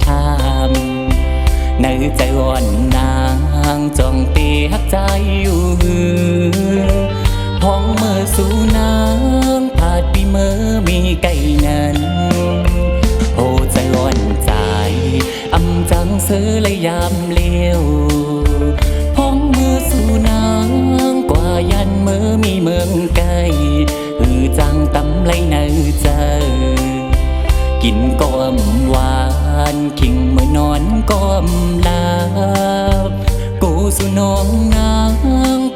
ทำในใจอ่อนนางจ้องตีหักใจอยู่พ้องเมื่อสู่นางผาดปีเมื่อมีไก่นั้นโอ้ใจอ่อนใจอำจังเสือเลยยามเลี้ยวพ้องเมื่อสู่นางกว่ายันเมื่อมีเมืองไก่จังตำไรเนื้อเจอกินก้มหวานขิงเมื่อนอนก้มลาบกูสู่น้องนาง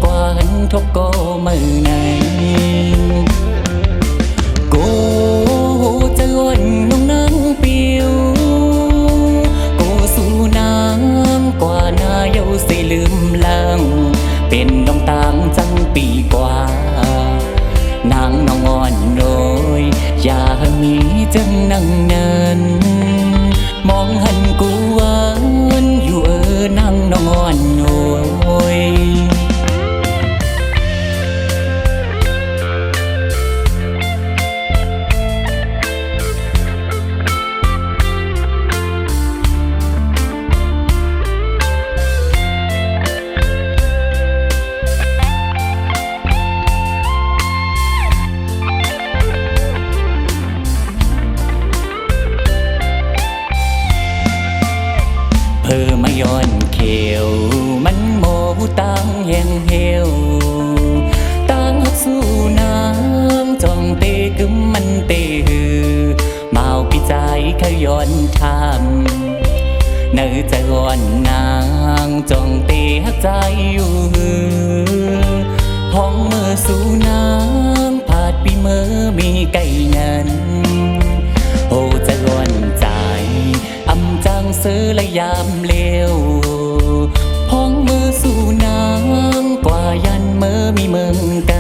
กว่าหันทบก็มือไหนกูจะอ่อนน้องนางเปียวกูสู่นางกว่านาเยาสิลืมลางเป็นน้องต่างจังปีกว่านางน้องอ่อนโดยอย่ามีจังนั่งเนินมองหันกูหวานอยู่นางน้องอ่อนโอยเพื่อมาย้อนเขียวมันโมตั้งแห่งเหี่ยวตั้งหักสู้น้ำจ้องเตะกึมมันเตะหือเมาพี่ใจเขาย้อนทำเนื้อใจอ่อนนางจ้องเตะหักใจอยู่พ้องเมื่อสู่น้ำผาดปีเมื่อมีไก่นั้นโอ้ใจอ่อนใจอำจังเสือและยามเลี้ยวพ้องมือสู่นางกว่ายันเมื่อมีเมืองไกล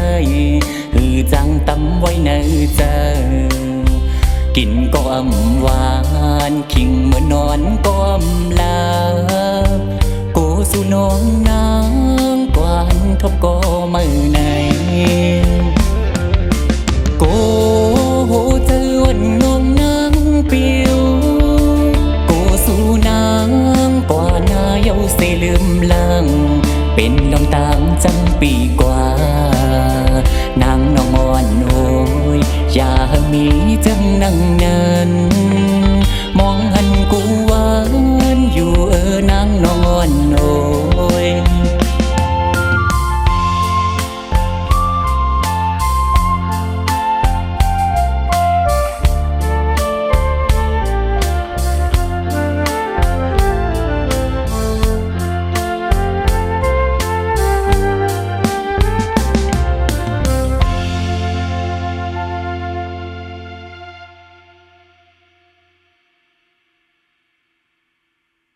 จังตำไว้ในใจกินก้มหวานขิงเมื่อนอนก้มลากูสู่น้องนางกว่าหันทบก็มือไหนกูเจอวันน้องนางเปียวสู่นางกว่านาเยาสิลืมลางเป็นน้องต่างจังปีกว่านางน้องอ่อนโอยอย่ามีจังนั่งเนิน